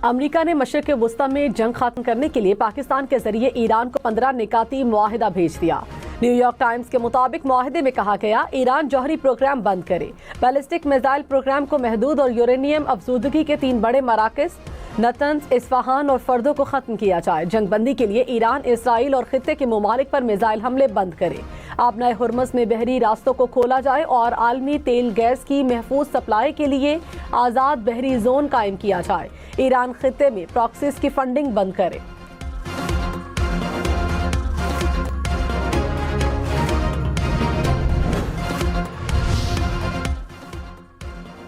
America ने मशरिक़ वुस्ता में जंग खत्म करने के लिए पाकिस्तान के जरिए ईरान को 15 निकाती मुआहिदा भेज दिया। न्यूयॉर्क टाइम्स के मुताबिक मुआहिदे में कहा गया, ईरान जौहरी प्रोग्राम बंद करे, बैलिस्टिक मिसाइल प्रोग्राम को महदूद और यूरेनियम अफजूदगी के 3 बड़े मराकज़ नतंज, इस्फहान और फर्दो को खत्म किया जाए। जंगबंदी के लिए ईरान, इसराइल और खित्ते के ममालिक पर मिसाइल हमले बंद करे। आबनाए हुर्मुज़ में बहरी रास्तों को खोला जाए और आलमी तेल गैस की महफूज सप्लाई के लिए आज़ाद बहरी जोन कायम किया जाए। ईरान खित्ते में प्रॉक्सीज की फंडिंग बंद करे।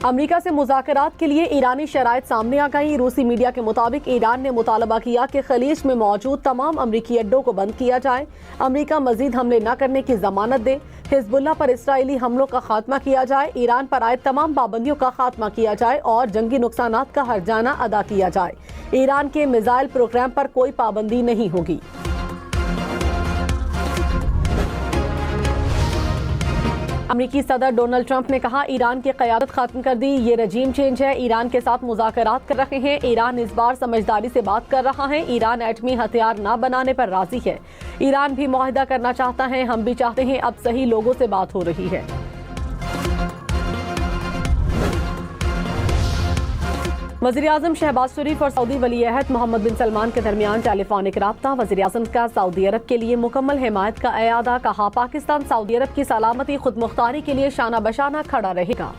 अमेरिका से मुज़ाकरात के लिए ईरानी शराइत सामने आ गई। रूसी मीडिया के मुताबिक ईरान ने मुतालबा किया कि खलीज में मौजूद तमाम अमरीकी अड्डों को बंद किया जाए, अमेरिका मजीद हमले न करने की जमानत दे, हिजबुल्लाह पर इसराइली हमलों का खात्मा किया जाए, ईरान पर आए तमाम पाबंदियों का खात्मा किया जाए और जंगी नुकसानात का हर्जाना अदा किया जाए। ईरान के मिसाइल प्रोग्राम पर कोई पाबंदी नहीं होगी। अमेरिकी सदर डोनाल्ड ट्रंप ने कहा, ईरान की क़यादत खत्म कर दी, ये रजीम चेंज है। ईरान के साथ मुज़ाकरात कर रहे हैं। ईरान इस बार समझदारी से बात कर रहा है। ईरान एटमी हथियार न बनाने पर राजी है। ईरान भी मुआहिदा करना चाहता है, हम भी चाहते हैं। अब सही लोगों से बात हो रही है। वज़ीर-ए-आज़म शहबाज शरीफ और सऊदी वली-ए-अहद मोहम्मद बिन सलमान के दरमियान टेलीफोनिक राब्ता। वज़ीर-ए-आज़म का सऊदी अरब के लिए मुकम्मल हिमायत का एआदा। कहा, पाकिस्तान सऊदी अरब की सलामती खुद मुख्तारी के लिए शाना बशाना खड़ा रहेगा।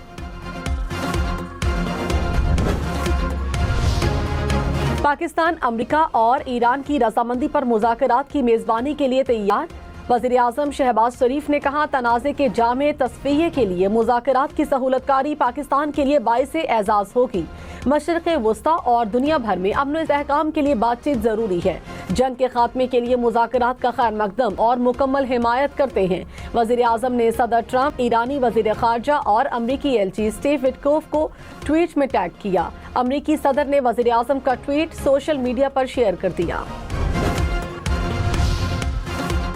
पाकिस्तान अमेरिका और ईरान की रजामंदी पर मुज़ाकरात की मेजबानी के लिए तैयार। वज़ीर-ए-आज़म शहबाज शरीफ ने कहा, तनाज़े के जामे तस्फ़िये के लिए मुज़ाकरात की सहूलतकारी पाकिस्तान के लिए बाइसे एजाज़ होगी। मशरिक़ वुस्ता और दुनिया भर में अमन और इस्तेहकाम के लिए बातचीत जरूरी है। जंग के खात्मे के लिए मुज़ाकरात का खैर मकदम और मुकम्मल हिमायत करते हैं। वज़ीर-ए-आज़म ने सदर ट्रंप, ईरानी वज़ीर ख़ारजा और अमरीकी एलची स्टीव विटकोफ को ट्वीट में टैग किया। अमरीकी सदर ने वज़ीर-ए-आज़म का ट्वीट सोशल मीडिया पर शेयर कर दिया।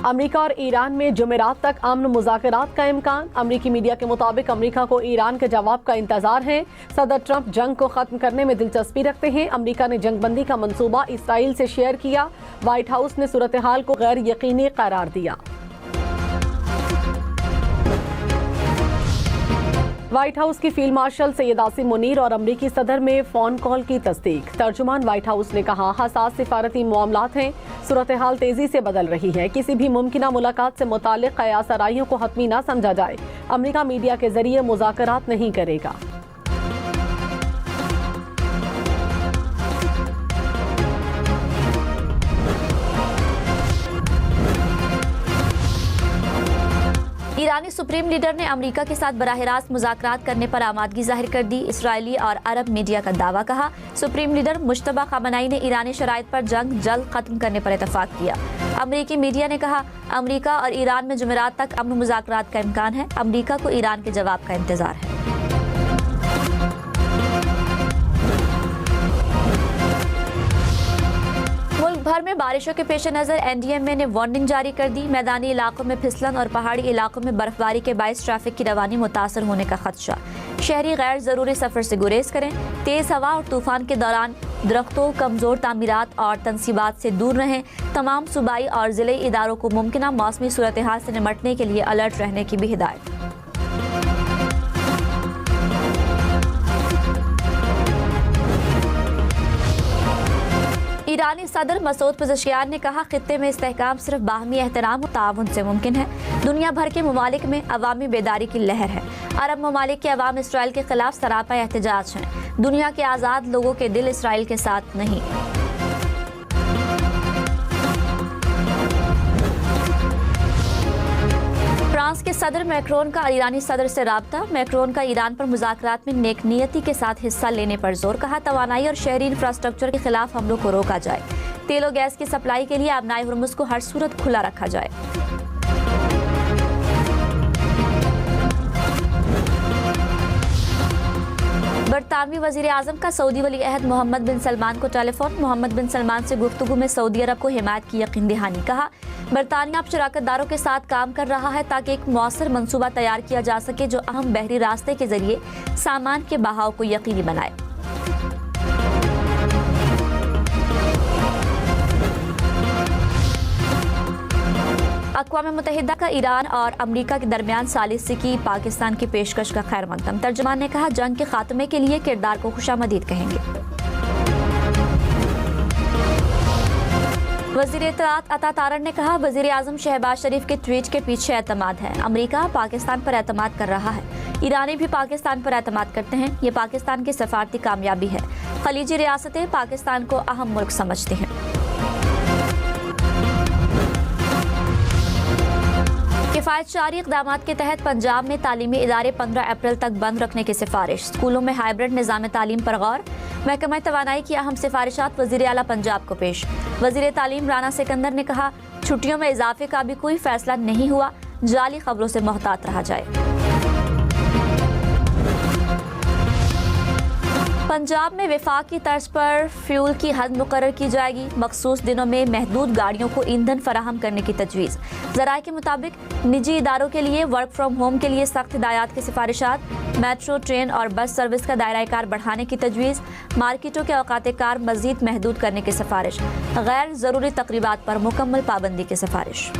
अमेरिका और ईरान में जुमेरात तक अमन मुज़ाकरात का इम्कान। अमरीकी मीडिया के मुताबिक अमेरिका को ईरान के जवाब का इंतजार है। सदर ट्रंप जंग को खत्म करने में दिलचस्पी रखते हैं। अमेरिका ने जंगबंदी का मंसूबा इसराइल से शेयर किया। व्हाइट हाउस ने सूरत हाल को गैर यकीनी करार दिया। व्हाइट हाउस की फील्ड मार्शल सैयद आसिम मुनीर और अमरीकी सदर में फोन कॉल की तस्दीक। तर्जुमान व्हाइट हाउस ने कहा, हसास सिफारती मामलात हैं, सूरत हाल तेजी से बदल रही है। किसी भी मुमकिन मुलाकात से मुताल्लिक कयास आराइयों को हतमी न समझा जाए। अमरीका मीडिया के जरिए मुज़ाकरात नहीं करेगा। ईरानी सुप्रीम लीडर ने अमेरिका के साथ बराह रास्त मुज़ाकरात करने पर आमादगी जाहिर कर दी। इसराइली और अरब मीडिया का दावा। कहा, सुप्रीम लीडर मुश्तबा खamenei ने ईरानी शराइत पर जंग जल्द खत्म करने पर इतफाक किया। अमरीकी मीडिया ने कहा, अमरीका और ईरान में जुमेरात तक अमन मुज़ाकरात का इम्कान है। अमरीका को ईरान के जवाब का इंतजार है। भर में बारिशों के पेश नज़र एनडीएमए ने वार्निंग जारी कर दी। मैदानी इलाकों में फिसलन और पहाड़ी इलाकों में बर्फबारी के बायस ट्रैफिक की रवानी मुतासर होने का खदशा। शहरी गैर ज़रूरी सफ़र से गुरेज करें। तेज़ हवा और तूफान के दौरान दरख्तों, कमज़ोर तामीरात और तनसीबात से दूर रहें। तमाम सूबाई और ज़िले इदारों को मुमकिन मौसमी सूरत हाल से निमटने के लिए अलर्ट रहने की भी हिदायत। ईरानी सदर मसूद पज़ेश्कियान ने कहा, खित्ते में इस्तेहकाम सिर्फ बाहमी एहतराम और ताउन से मुमकिन है। दुनिया भर के ममालिक में अवामी बेदारी की लहर है। अरब ममालिक के अवाम इसराइल के खिलाफ सरापा एहतजाज हैं। दुनिया के आज़ाद लोगों के दिल इसराइल के साथ नहीं। फ्रांस के सदर मैक्रोन का ईरानी सदर से राब्ता। मैक्रोन का ईरान पर मुज़ाकरात में नेकनियती के साथ हिस्सा लेने पर जोर। कहा, तवानाई और शहरी इंफ्रास्ट्रक्चर के खिलाफ हमलों को रोका जाए। तेल और गैस की सप्लाई के लिए आबनाए हुर्मुज़ को हर सूरत खुला रखा जाए। बरतानवी वज़ीर-ए-आज़म का सऊदी वली-ए-अहद मोहम्मद बिन सलमान को टेलीफोन। मोहम्मद बिन सलमान से गुफ्तगू में सऊदी अरब को हिमायत की यकीन दहानी। कहा, बरतानिया अब शराकतदारों के साथ काम कर रहा है ताकि एक मौसर मंसूबा तैयार किया जा सके जो अहम बहरी रास्ते के जरिए सामान के बहाव को यकीनी बनाए। अक़वाम मुत्तहिदा का ईरान और अमरीका के दरमियान सालिसी की पाकिस्तान की पेशकश का खैर मकदम। तर्जुमान ने कहा, जंग के खात्मे के लिए किरदार को खुशामदीद कहेंगे। वज़ीर इत्तलात अता तारन ने कहा, वज़ीर आज़म शहबाज शरीफ के ट्वीट के पीछे एतमाद है। अमरीका पाकिस्तान पर एतमाद कर रहा है, ईरानी भी पाकिस्तान पर एतमाद करते हैं। ये पाकिस्तान की सफारती कामयाबी है। खलीजी रियासतें पाकिस्तान को अहम मुल्क समझती हैं। किफ़ायतशारी इक़दामात के तहत पंजाब में तालीमी इदारे 15 अप्रैल तक बंद रखने की सिफारिश। स्कूलों में हाइब्रिड निज़ाम तालीम पर गौर। महकमा तवानाई की अहम सिफारिशात वज़ीर आला पंजाब को पेश। वज़ीर तालीम राना सिकंदर ने कहा, छुट्टियों में इजाफे का भी कोई फैसला नहीं हुआ, जाली खबरों से मोहतात रहा जाए। पंजाब में विफाक की तर्ज पर फ्यूल की हद मुकर्रर की जाएगी। मखसूस दिनों में महदूद गाड़ियों को ईंधन फराहम करने की तजवीज़। ज़राए के मुताबिक निजी इदारों के लिए वर्क फ्राम होम के लिए सख्त हिदायत की सिफारिशात। मेट्रो, ट्रेन और बस सर्विस का दायरा कार बढ़ाने की तजवीज़। मार्केटों के औकात कार मज़ीद महदूद करने की सिफारिश। गैर ज़रूरी तकरीबात पर मुकम्मल पाबंदी की सिफारिश।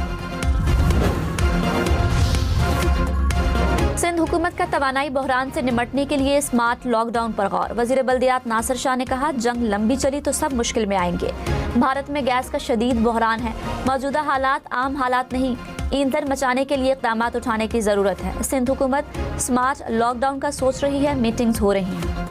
सिंध हुकूमत का तवानाई बहरान से निमटने के लिए स्मार्ट लॉकडाउन पर गौर। वज़ीर बल्दियात नासिर शाह ने कहा, जंग लंबी चली तो सब मुश्किल में आएंगे। भारत में गैस का शदीद बहरान है। मौजूदा हालात आम हालात नहीं, ईंधन बचाने के लिए इक़दामात उठाने की ज़रूरत है। सिंध हुकूमत स्मार्ट लॉकडाउन का सोच रही है, मीटिंग्स हो रही हैं।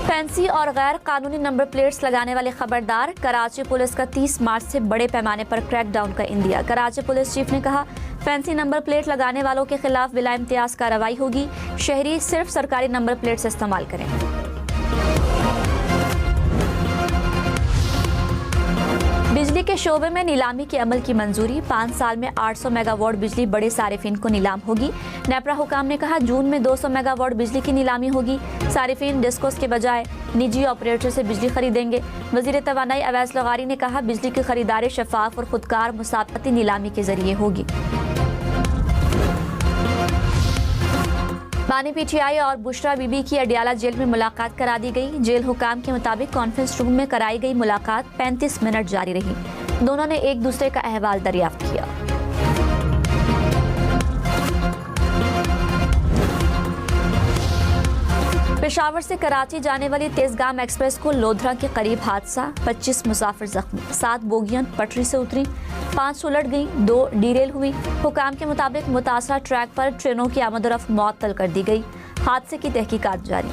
फैंसी और गैर कानूनी नंबर प्लेट्स लगाने वाले खबरदार। कराची पुलिस का 30 मार्च से बड़े पैमाने पर क्रैकडाउन का इंदिया। कराची पुलिस चीफ ने कहा, फैंसी नंबर प्लेट लगाने वालों के खिलाफ बिला इम्तियाज कार्रवाई होगी। शहरी सिर्फ सरकारी नंबर प्लेट्स इस्तेमाल करें। बिजली के शोबे में नीलामी के अमल की मंजूरी। 5 साल में 800 मेगावाट बिजली बड़े सारिफिन को नीलाम होगी। नेपरा हुकाम ने कहा, जून में 200 मेगावाट बिजली की नीलामी होगी। सारिफिन डिस्कोस के बजाय निजी ऑपरेटर से बिजली खरीदेंगे। वज़ीर तवानाई अवैस लगारी ने कहा, बिजली की खरीदारी शफाफ और खुदकार मुसाबकती नीलामी के जरिए होगी। बानी पीटीआई और बुशरा बीबी की अडियाला जेल में मुलाकात करा दी गई। जेल हुकाम के मुताबिक कॉन्फ्रेंस रूम में कराई गई मुलाकात 35 मिनट जारी रही। दोनों ने एक दूसरे का अहवाल दरियाफ्त किया। पेशावर से कराची जाने वाली तेजगाम एक्सप्रेस को लोधरा के करीब हादसा। 25 मुसाफिर जख्मी। 7 बोगियां पटरी से उतरी, 5 उलट गई, 2 डीरेल हुई। हुकाम के मुताबिक मुतासरा ट्रैक पर ट्रेनों की आमदोरफ्त मुअत्तल कर दी गई। हादसे की तहकीकात जारी।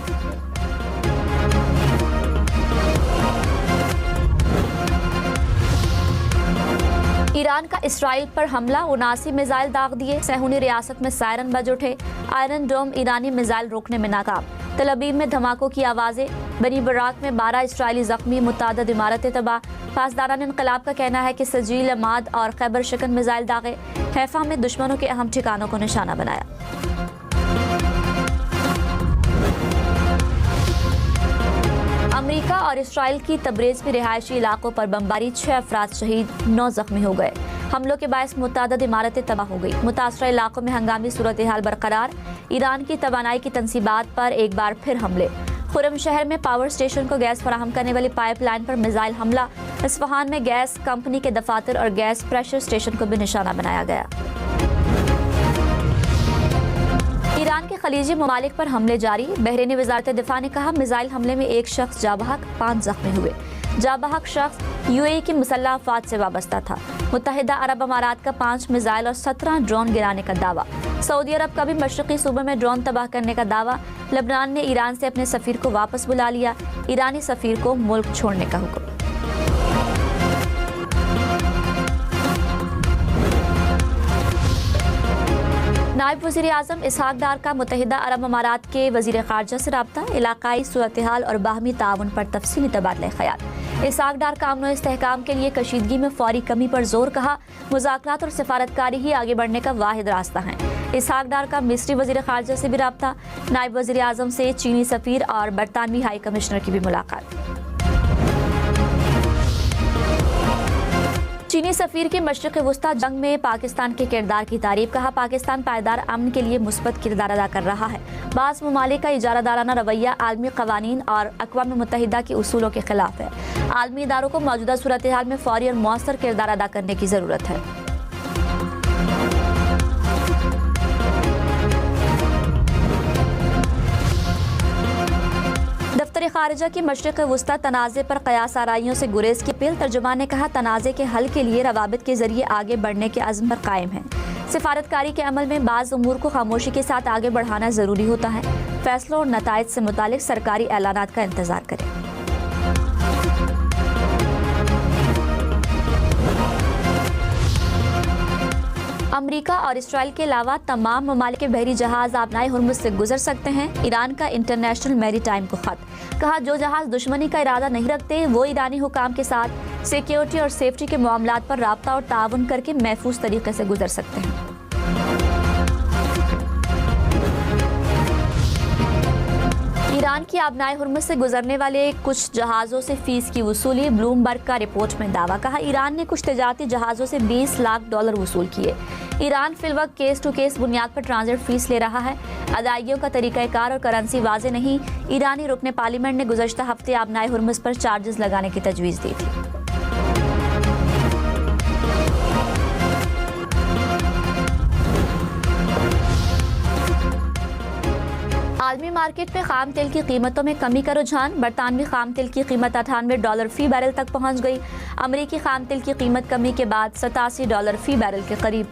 ईरान का इसराइल पर हमला। 79 मिसाइल दाग दिए। सहूनी रियासत में सायरन बज उठे। आयरन डोम ईरानी मिसाइल रोकने में नाकाम। तल अवीव में धमाकों की आवाज़ें। बनी बराक में 12 इसराइली जख्मी। मुतादद इमारतें तबाह। पासदारान इनकलाब का कहना है कि सजील, अमाद और खैबर शिकन मिसाइल दागे। हैफा में दुश्मनों के अहम ठिकानों को निशाना बनाया। अमेरिका और इसराइल की तबरेज़ में रिहायशी इलाकों पर बमबारी। 6 अफराद शहीद, 9 जख्मी हो गए। हमलों के बायस मुतादद इमारतें तबाह हो गई। मुतासरा इलाकों में हंगामी सूरत हाल बरकरार। ईरान की तवानाई की तंसीबात पर एक बार फिर हमले। खुरम शहर में पावर स्टेशन को गैस फराहम करने वाली पाइपलाइन पर मिसाइल हमला। इस्फहान में गैस कंपनी के दफातर और गैस प्रेशर स्टेशन को भी निशाना बनाया गया। ईरान के खलीजी ममालिक पर हमले जारी। बहरीनी वजारत दिफा ने कहा, मिसाइल हमले में 1 शख्स जाबहक, 5 जख्मी हुए। जाबहक शख्स यूएई की मुसल्लह अफवाज से वाबस्ता था। मुत्तहिदा अरब अमारात का 5 मिसाइल और 17 ड्रोन गिराने का दावा। सऊदी अरब का भी मशरकी सूबे में ड्रोन तबाह करने का दावा। लेबनान ने ईरान से अपने सफीर को वापस बुला लिया। ईरानी सफीर को मुल्क छोड़ने का हुक्म। नायब वज़ीर आज़म इसहाक डार का मुत्तहिदा अरब अमारात के वज़ीर ख़ारजा से रब्ता। इलाकाई सूरत हाल और बाहमी ताउन पर तफसीली तबादला ख़याल। इसहाक डार का अमन व इस्तेहकाम के लिए कशीदगी में फौरी कमी पर जोर। कहा, मुज़ाकरात और सिफारतकारी ही आगे बढ़ने का वाहिद रास्ता है। इसहाक डार का मिस्री वज़ीर ख़ारजा से भी रब्ता। नायब वज़ीर आज़म से चीनी सफ़ीर और बरतानवी हाई कमिश्नर की भी मुलाकात। चीनी सफीर की मशरिक़ वस्ता जंग में पाकिस्तान के किरदार की तारीफ, कहा पाकिस्तान पायदार अमन के लिए मुस्बत किरदार अदा कर रहा है। बाज़ ममालिक का इजारादाराना रवैया आलमी क़वानीन और अक़वाम मुत्तहिदा के उसूलों के खिलाफ है। आलमी इदारों को मौजूदा सूरत हाल में फौरी और मौसर किरदार अदा करने की ज़रूरत है। दफ्तर खारिजा की मशरिक़ वस्ता तनाज़े पर क़यास आराइयों से गुरेज की अपील। तर्जुमान ने कहा तनाज़े के हल के लिए रवाबित के जरिए आगे बढ़ने के अज़्म पर कायम है। सिफारतकारी के अमल में बाज़ उमूर को खामोशी के साथ आगे बढ़ाना ज़रूरी होता है। फैसलों और नताइज से मुतालिक सरकारी ऐलानात का इंतज़ार करें। अमेरिका और इसराइल के अलावा तमाम ममालिक के बहरी जहाज आबनाए हुर्मुज़ से गुजर सकते हैं। ईरान का इंटरनेशनल मैरीटाइम को खत, कहा जो जहाज दुश्मनी का इरादा नहीं रखते वो ईरानी हुकाम के साथ सिक्योरिटी और सेफ्टी के मामलात पर राब्ता और ताउन करके महफूज तरीके से गुजर सकते हैं। ईरान की आबनाए हुर्मुज़ से गुजरने वाले कुछ जहाज़ों से फीस की वसूली, ब्लूमबर्ग का रिपोर्ट में दावा, कहा ईरान ने कुछ तिजारती जहाज़ों से $20 लाख वसूल किए। ईरान फिलवक्त केस टू केस बुनियाद पर ट्रांजिट फीस ले रहा है। अदायगियों का तरीक़ाकार और करेंसी वाज़े नहीं। ईरानी रुकने पार्लियामेंट ने गुज़श्ता हफ्ते आबनाए हुर्मुज़ पर चार्जेस लगाने की तजवीज़ दी थी। आलमी मार्केट में खाम तेल की कीमतों में कमी का रुझान। बरतानवी खाम तेल की कीमत $98 फी बैरल तक पहुंच गई। अमरीकी खाम तेल की कीमत कमी के बाद $87 फी बैरल के करीब।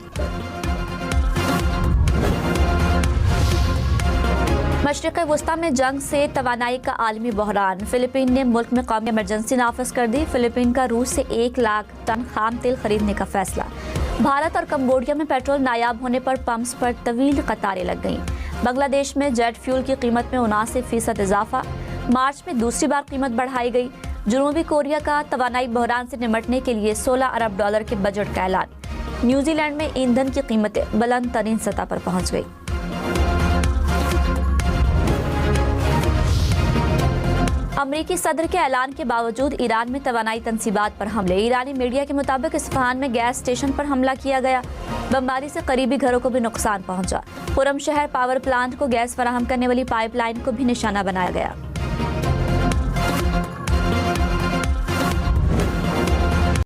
मशरिक़ वस्ता में जंग से तवानाई का आलमी बहरान। फिलिपीन ने मुल्क में कौमी इमरजेंसी नाफिज कर दी। फिलिपीन का रूस से 1 लाख टन खाम तेल खरीदने का फैसला। भारत और कंबोडिया में पेट्रोल नायाब होने पर पंप्स पर तवील कतारें लग गईं। बांग्लादेश में जेट फ्यूल की कीमत में 79% इजाफा। मार्च में दूसरी बार कीमत बढ़ाई गई। जनूबी कोरिया का तवानाई बहरान से निपटने के लिए $16 अरब के बजट का ऐलान। न्यूजीलैंड में ईंधन की कीमतें बुलंद तरीन सतह पर पहुंच गई। अमरीकी सदर के ऐलान के बावजूद ईरान में तवानाई तंसीबात पर हमले। ईरानी मीडिया के मुताबिक इस्फहान में गैस स्टेशन पर हमला किया गया। बमबारी से करीबी घरों को भी नुकसान पहुंचा। खुरम शहर पावर प्लांट को गैस फराहम करने वाली पाइपलाइन को भी निशाना बनाया गया।